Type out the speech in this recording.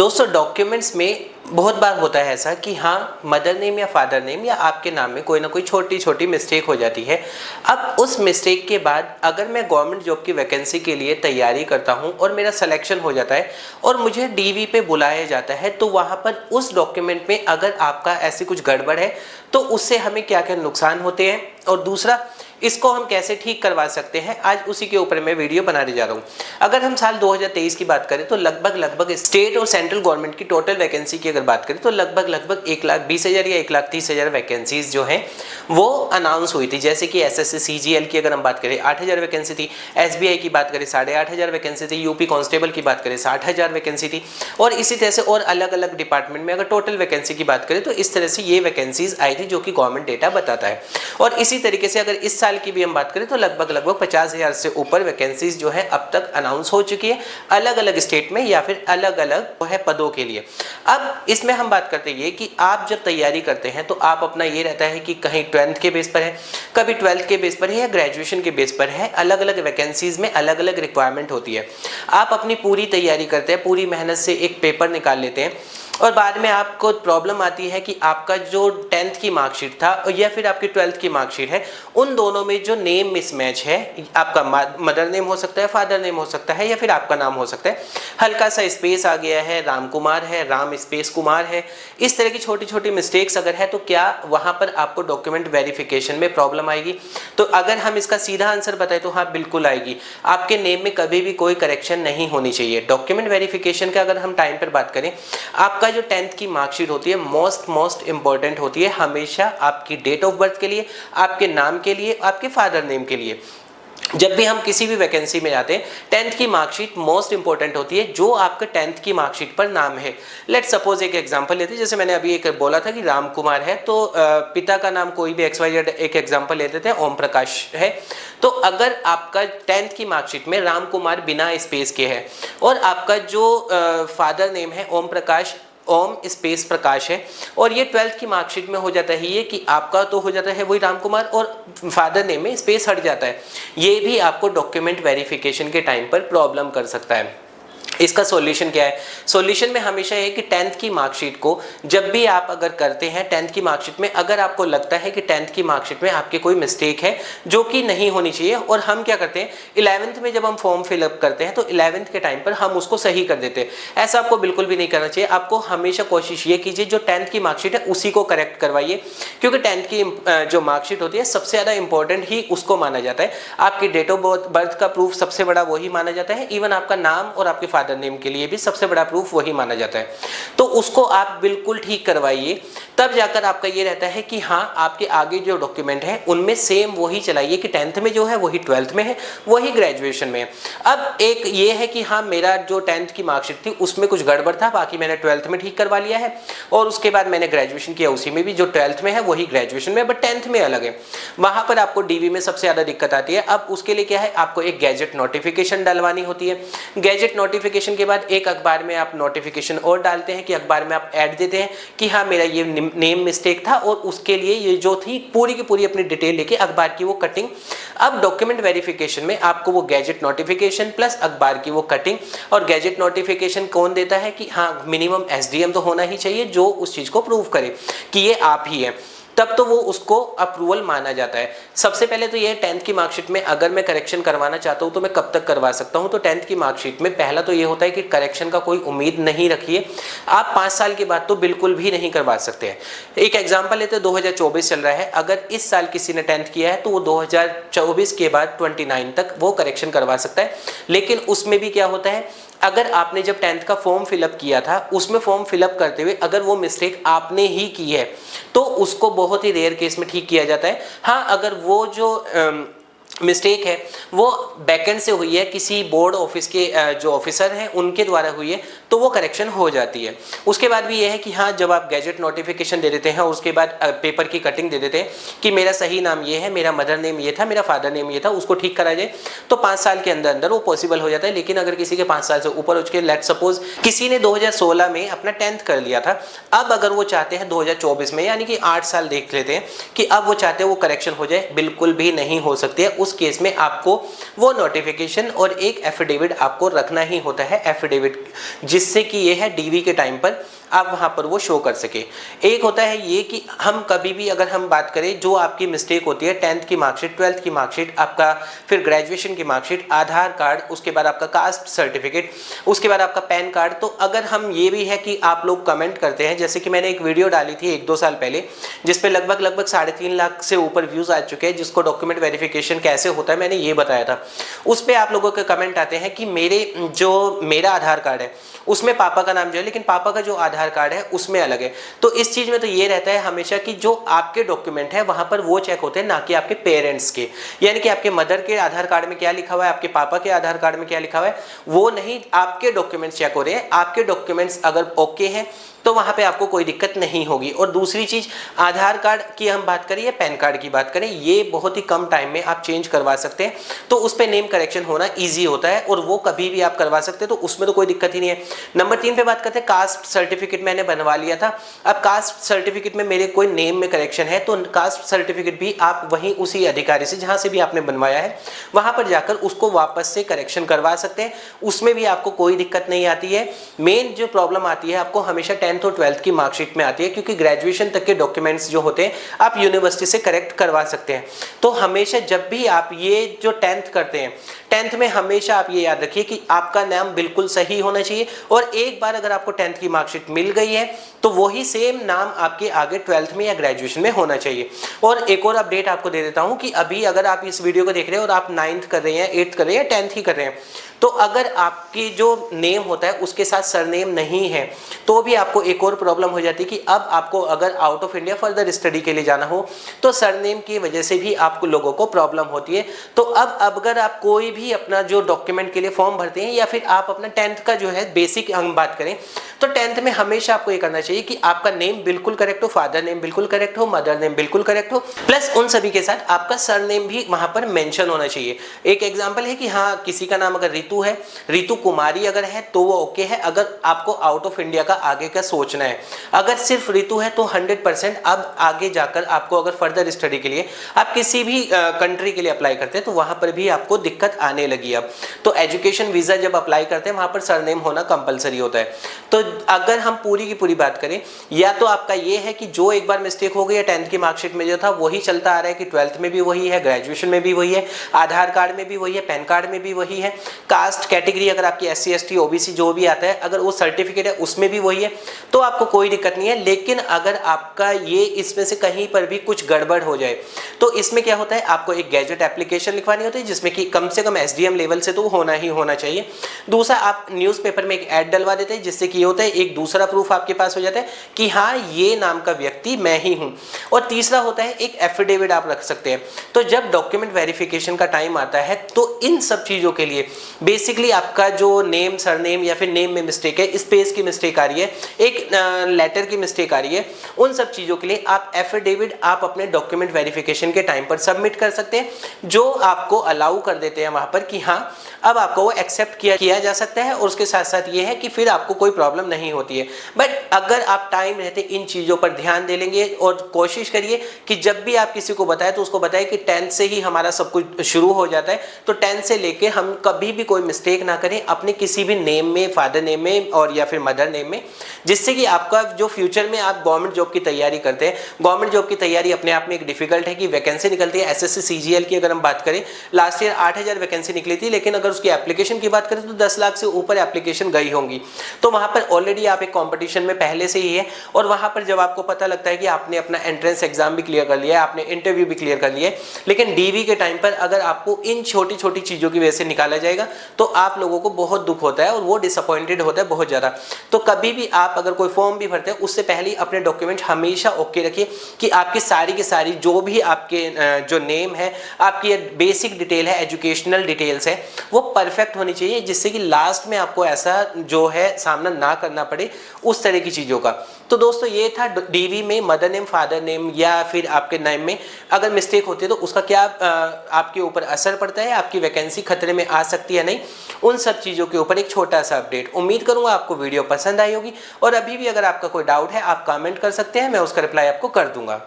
दोस्तों डॉक्यूमेंट्स में बहुत बार होता है ऐसा कि हाँ मदर नेम या फादर नेम या आपके नाम में कोई ना कोई छोटी छोटी मिस्टेक हो जाती है। अब उस मिस्टेक के बाद अगर मैं गवर्नमेंट जॉब की वैकेंसी के लिए तैयारी करता हूँ और मेरा सिलेक्शन हो जाता है और मुझे डीवी पे बुलाया जाता है, तो वहाँ पर उस डॉक्यूमेंट में अगर आपका ऐसी कुछ गड़बड़ है तो उससे हमें क्या क्या नुकसान होते हैं और दूसरा इसको हम कैसे ठीक करवा सकते हैं, आज उसी के ऊपर मैं वीडियो बनाने जा रहा हूँ। अगर हम साल 2023 की बात करें तो लगभग स्टेट और सेंट्रल गवर्नमेंट की टोटल वैकेंसी की अगर बात करें तो लगभग 1,20,000 या 1,30,000 वैकेंसीज जो हैं वो अनाउंस हुई थी। जैसे कि एसएससी सीजीएल की अगर हम बात करें 8,000 वैकेंसी थी, एसबीआई की बात करें 8,500 वैकेंसी थी, यूपी कांस्टेबल की बात करें 60,000 वैकेंसी थी और इसी तरह से और अलग अलग डिपार्टमेंट में अगर टोटल वैकेंसी की बात करें तो इस तरह से ये वैकेंसीज आई थी जो कि गवर्नमेंट डेटा बताता है। और इसी तरीके से अगर इस साल की भी हम बात करें तो लगभग 50,000 से ऊपर वैकेंसीज जो है अब तक अनाउंस हो चुकी है अलग अलग स्टेट में या फिर अलग अलग है पदों के लिए। अब इसमें हम बात करते हैं कि आप जब तैयारी करते हैं तो आप अपना ये रहता है कि कहीं 12th के बेस पर है, कभी 12th के बेस पर है या ग्रेजुएशन के बेस पर है, अलग अलग वैकेंसीज में अलग अलग रिक्वायरमेंट होती है। आप अपनी पूरी तैयारी करते हैं, पूरी मेहनत से एक पेपर निकाल लेते हैं और बाद में आपको प्रॉब्लम आती है कि आपका जो 10th की मार्कशीट था या फिर आपकी 12th की मार्कशीट है उन दोनों में जो नेम मिसमैच है, आपका मदर नेम हो सकता है, फादर नेम हो सकता है या फिर आपका नाम हो सकता है, हल्का सा स्पेस आ गया है, राम कुमार है, राम स्पेस कुमार है, इस तरह की छोटी छोटी मिस्टेक्स अगर है तो क्या वहाँ पर आपको डॉक्यूमेंट वेरिफिकेशन में प्रॉब्लम आएगी? तो अगर हम इसका सीधा आंसर बताएं तो हाँ बिल्कुल आएगी। आपके नेम में कभी भी कोई करेक्शन नहीं होनी चाहिए। डॉक्यूमेंट वेरिफिकेशन का अगर हम टाइम पर बात करें, आपका जो 10th की मार्कशीट होती है मोस्ट इंपॉर्टेंट होती है हमेशा आपकी डेट ऑफ बर्थ के लिए, आपके नाम के लिए, आपके फादर नेम के लिए। जब भी हम किसी भी वैकेंसी में जाते हैं 10th की मार्कशीट मोस्ट इंपॉर्टेंट होती है जो आपके 10th की मार्कशीट पर नाम है। लेट सपोज एक एग्जांपल लेते हैं, जैसे मैंने अभी एक बोला था कि राम कुमार है तो पिता का नाम कोई भी XYZ, एक एग्जांपल ले लेते हैं ओम प्रकाश है। तो अगर आपका 10th की मार्कशीट में राम कुमार बिना स्पेस के है और आपका जो फादर नेम है ओम प्रकाश, ओम स्पेस प्रकाश है और ये 12th की मार्कशीट में हो जाता है ये कि आपका तो हो जाता है वही राम कुमार और फादर नेम में स्पेस हट जाता है, ये भी आपको डॉक्यूमेंट वेरिफिकेशन के टाइम पर प्रॉब्लम कर सकता है। इसका सॉल्यूशन क्या है? सॉल्यूशन में हमेशा है कि 10th की मार्कशीट को जब भी आप अगर करते हैं 10th की मार्कशीट में अगर आपको लगता है कि 10th की मार्कशीट में आपके कोई मिस्टेक है जो कि नहीं होनी चाहिए, और हम क्या करते हैं 11th में जब हम फॉर्म फिलअप करते हैं तो 11th के टाइम पर हम उसको सही कर देते हैं। ऐसा आपको बिल्कुल भी नहीं करना चाहिए। आपको हमेशा कोशिश ये कीजिए जो 10th की मार्कशीट है उसी को करेक्ट करवाइए, क्योंकि 10th की जो मार्कशीट होती है सबसे ज़्यादा इंपॉर्टेंट ही उसको माना जाता है। आपकी डेट ऑफ बर्थ का प्रूफ सबसे बड़ा वही माना जाता है, इवन आपका नाम और आपके फादर नेम के लिए भी सबसे बड़ा प्रूफ वही माना जाता है। तो उसको आप बिल्कुल ठीक करवाइए, तब जाकर आपका ये रहता है कि हाँ आपके आगे जो डॉक्यूमेंट है उनमें सेम वही चलाइए कि 10th में जो है वही 12th में है, वही ग्रेजुएशन में है। अब एक ये है कि हाँ मेरा जो 10th की मार्कशीट थी उसमें कुछ गड़बड़ था, बाकी मैंने 12th में ठीक करवा लिया है और उसके बाद मैंने ग्रेजुएशन किया उसी में भी, जो 12th में है वही ग्रेजुएशन में, बट 10th में अलग है। वहां पर आपको डीवी में सबसे ज्यादा दिक्कत आती है। अब उसके लिए क्या है, आपको एक गैजेट नोटिफिकेशन डलवानी होती है। गैजेट नोटिफिकेशन के बाद एक अखबार में आप नोटिफिकेशन और डालते हैं कि अखबार में आप ऐड देते हैं कि हाँ मेरा ये नेम मिस्टेक था और उसके लिए ये जो थी पूरी की पूरी अपनी डिटेल लेके अखबार की वो कटिंग। अब डॉक्यूमेंट वेरिफिकेशन में आपको वो गैजेट नोटिफिकेशन प्लस अखबार की वो कटिंग, और गैजेट नोटिफिकेशन कौन देता है कि हाँ मिनिमम SDM तो होना ही चाहिए जो उस चीज को प्रूव करे कि ये आप ही है, तब तो वो उसको अप्रूवल माना जाता है। सबसे पहले तो ये 10th की मार्कशीट में अगर मैं करेक्शन करवाना चाहता हूँ तो मैं कब तक करवा सकता हूँ? तो 10th की मार्कशीट में पहला तो ये होता है कि करेक्शन का कोई उम्मीद नहीं रखिए। आप 5 साल के बाद तो बिल्कुल भी नहीं करवा सकते हैं। एक एग्जाम्पल लेते हैं, 2024 चल रहा है, अगर इस साल किसी ने 10th किया है तो वो 2024 के बाद 29 तक वो करेक्शन करवा सकता है। लेकिन उसमें भी क्या होता है, अगर आपने जब 10th का फॉर्म फिलअप किया था उसमें फॉर्म फिलअप करते हुए अगर वो मिस्टेक आपने ही की है तो उसको बहुत ही रेयर केस में ठीक किया जाता है। हाँ अगर वो जो मिस्टेक है वो बैकएंड से हुई है, किसी बोर्ड ऑफिस के जो ऑफिसर हैं उनके द्वारा हुई है, तो वो करेक्शन हो जाती है। उसके बाद भी ये है कि हाँ जब आप गैजेट नोटिफिकेशन दे देते हैं और उसके बाद पेपर की कटिंग दे देते हैं कि मेरा सही नाम ये है, मेरा मदर नेम ये था, मेरा फादर नेम ये था, उसको ठीक करा जाए, तो 5 साल के अंदर अंदर वो पॉसिबल हो जाता है। लेकिन अगर किसी के 5 साल से ऊपर हो चुके, लेट सपोज किसी ने 2016 में अपना 10th कर लिया था, अब अगर वो चाहते हैं 2024 में, यानी कि 8 साल देख लेते हैं कि अब वो चाहते हैं वो करेक्शन हो जाए, बिल्कुल भी नहीं हो सकती है। उस केस में आपको वो नोटिफिकेशन और एक एफिडेविट आपको रखना ही होता है, एफिडेविट, जिससे कि ये है डीवी के टाइम पर आप वहाँ पर वो शो कर सके। एक होता है ये कि हम कभी भी अगर हम बात करें जो आपकी मिस्टेक होती है 10th की मार्कशीट, 12th की मार्कशीट, आपका फिर ग्रेजुएशन की मार्कशीट, आधार कार्ड, उसके बाद आपका कास्ट सर्टिफिकेट, उसके बाद आपका पैन कार्ड। तो अगर हम ये भी है कि आप लोग कमेंट करते हैं, जैसे कि मैंने एक वीडियो डाली थी 1-2 साल पहले जिसपे लगभग 3.5 लाख से ऊपर व्यूज आ चुके हैं, जिसको डॉक्यूमेंट वेरिफिकेशन कैसे होता है मैंने ये बताया था। उस पर आप लोगों के कमेंट आते हैं कि मेरा आधार कार्ड है उसमें पापा का नाम जो है, लेकिन पापा का जो आधार कार्ड है उसमें अलग है। तो इस चीज में तो ये रहता है हमेशा कि जो आपके डॉक्यूमेंट है वहां पर वो चेक होते हैं, ना कि आपके पेरेंट्स के। यानी कि आपके मदर के आधार कार्ड में क्या लिखा हुआ है, आपके पापा के आधार कार्ड में क्या लिखा हुआ है, वो नहीं, आपके डॉक्यूमेंट्स चेक हो रहे हैं। आपके डॉक्यूमेंट्स अगर ओके हैं तो वहां पे आपको कोई दिक्कत नहीं होगी। और दूसरी चीज, आधार कार्ड की हम बात करें या पैन कार्ड की बात करें, ये बहुत ही कम टाइम में आप चेंज करवा सकते हैं, तो उस पर नेम करेक्शन होना ईजी होता है और वो कभी भी आप करवा सकते हैं, तो उसमें तो कोई दिक्कत ही नहीं है। नंबर 3 पे बात करते हैं, कास्ट सर्टिफिकेट मैंने बनवा लिया था। अब कास्ट सर्टिफिकेट में मेरे कोई नेम में करेक्शन है तो कास्ट सर्टिफिकेट भी आप वहीं उसी अधिकारी से जहां से भी आपने बनवाया है वहां पर जाकर उसको वापस से करेक्शन करवा सकते हैं, उसमें भी आपको कोई दिक्कत नहीं आती है। मेन जो प्रॉब्लम आती है आपको हमेशा 10th और 12th की मार्कशीट में आती है, क्योंकि ग्रेजुएशन तक के डॉक्यूमेंट्स जो होते हैं आप यूनिवर्सिटी से करेक्ट करवा सकते हैं। तो हमेशा जब भी आप ये जो 10th करते हैं, 10th में हमेशा आप ये याद रखिए कि आपका नाम बिल्कुल सही होना चाहिए, और एक बार अगर आपको 10th की मार्कशीट मिल गई है तो वही सेम नाम आपके आगे 12th में या ग्रेजुएशन में होना चाहिए। और एक और अपडेट आपको दे देता हूं कि अभी अगर आप इस वीडियो को देख रहे हैं और आप 9th कर रहे हैं, 8th कर रहे हैं, 10th ही कर रहे हैं, तो अगर आपकी जो नेम होता है उसके साथ सरनेम नहीं है तो भी आपको एक और प्रॉब्लम हो जाती है कि अब आपको अगर out of India further study के लिए जाना हो तो सरनेम की वजह से भी आपको लोगों को प्रॉब्लम होती है। तो अब अगर आप कोई भी अपना जो डॉक्यूमेंट के लिए फॉर्म भरते हैं या फिर आप अपना 10th का जो है बेसिक हम बात करें तो 10th में हमेशा आपको ये करना चाहिए कि आपका नेम बिल्कुल करेक्ट हो, फादर नेम बिल्कुल करेक्ट हो, मदर नेम बिल्कुल करेक्ट हो, प्लस उन सभी के साथ आपका सरनेम भी वहां पर मेंशन होना चाहिए। एक एग्जांपल है कि हाँ, किसी का नाम अगर रितु है, रितु कुमारी अगर है तो वो ओके है। अगर आपको आउट ऑफ इंडिया का आगे का सोचना है, अगर सिर्फ रितु है तो 100% अब आगे जाकर आपको अगर फर्दर स्टडी के लिए आप किसी भी कंट्री के लिए अप्लाई करते हैं तो वहां पर भी आपको दिक्कत आने लगी। अब तो एजुकेशन वीजा जब अप्लाई करते हैं वहां पर सरनेम होना कंपलसरी होता है। तो अगर हम पूरी की पूरी बात करें, या तो आपका ये है कि जो एक बार मिस्टेक हो गई है 10th की मार्कशीट में जो था वही चलता आ रहा है कि 12th में भी वही है, ग्रेजुएशन में भी वही है, आधार कार्ड में भी वही है, पैन कार्ड में भी वही है, कास्ट कैटेगरी अगर आपकी SC ST OBC जो भी आता है अगर वो सर्टिफिकेट है उसमें भी वही है, तो आपको कोई दिक्कत नहीं है। लेकिन अगर आपका ये इसमें से कहीं पर भी कुछ गड़बड़ हो जाए तो इसमें क्या होता है, आपको एक गैजेट एप्लीकेशन लिखवानी होती है जिसमें कि कम से कम SDM लेवल से तो होना ही होना चाहिए। दूसरा, आप न्यूज़पेपर में एक ऐड डलवा देते हैं जिससे कि ये होता है एक दूसरा प्रूफ आपके पास हो जाता है कि हाँ ये नाम का व्यक्ति मैं ही हूँ। और तीसरा होता है एक एफिडेविट आप रख सकते हैं। तो जब डॉक्यूमेंट वेरिफिकेशन का टाइम आता है तो इन सब चीज़ों के लिए बेसिकली आपका जो नेम, सरनेम या फिर नेम में मिस्टेक है, स्पेस की मिस्टेक आ रही है, एक लेटर की मिस्टेक आ रही है, उन सब चीज़ों के लिए आप एफिडेविट आप अपने डॉक्यूमेंट वेरिफिकेशन के टाइम पर सबमिट कर सकते हैं, जो आपको अलाउ कर देते हैं वहाँ पर कि हाँ अब आपको वो एक्सेप्ट किया जा सकता है। और उसके साथ साथ ये है कि फिर आपको कोई प्रॉब्लम नहीं होती है। बट अगर आप टाइम रहते इन चीज़ों पर ध्यान दे लेंगे और कोशिश करिए कि जब भी आप किसी को बताएं तो उसको बताएं कि 10th से ही हमारा सब कुछ शुरू हो जाता है, तो 10th से लेके हम कभी भी कोई मिस्टेक ना करें अपने किसी भी नेम में, फादर नेम में और या फिर मदर नेम में, जिससे कि आपका जो फ्यूचर में आप गवर्नमेंट जॉब की तैयारी करते हैं, गवर्नमेंट जॉब की तैयारी अपने आप में एक डिफिकल्ट है कि वैकेंसी निकलती है। SSC CGL की अगर हम बात करें, लास्ट ईयर 8000 वैकेंसी निकली थी, लेकिन अगर उसकी एप्लीकेशन की बात करें तो 10 लाख से ऊपर एप्लीकेशन गई होंगी। तो वहां पर ऑलरेडी आप एक कंपटीशन में पहले से ही है, और वहां पर जब आपको पता लगता है कि आपने अपना एंट्रेंस एग्जाम भी क्लियर कर लिया है, आपने इंटरव्यू भी क्लियर कर लिया है, लेकिन DV के टाइम पर अगर आपको इन छोटी छोटी चीज़ों की वजह से निकाला जाएगा तो आप लोगों को बहुत दुख होता है और वो डिसअपॉइंटेड होता है बहुत ज़्यादा। तो कभी भी आप अगर कोई फॉर्म भी भरते हैं उससे पहले ही अपने डॉक्यूमेंट हमेशा ओके रखिए कि आपकी सारी की सारी जो भी आपके जो नेम है, आपकी बेसिक डिटेल है, एजुकेशनल डिटेल्स है, वो परफेक्ट होनी चाहिए, जिससे कि लास्ट में आपको ऐसा जो है सामना ना करना पड़े उस तरह की चीज़ों का। तो दोस्तों ये था DV में मदर नेम, फादर नेम या फिर आपके नेम में अगर मिस्टेक होती है तो उसका क्या आपके ऊपर असर पड़ता है, आपकी वैकेंसी खतरे में आ सकती है नहीं, उन सब चीज़ों के ऊपर एक छोटा सा अपडेट। उम्मीद करूँगा आपको वीडियो पसंद आई होगी, और अभी भी अगर आपका कोई डाउट है आप कमेंट कर सकते हैं, मैं उसका रिप्लाई आपको कर दूंगा।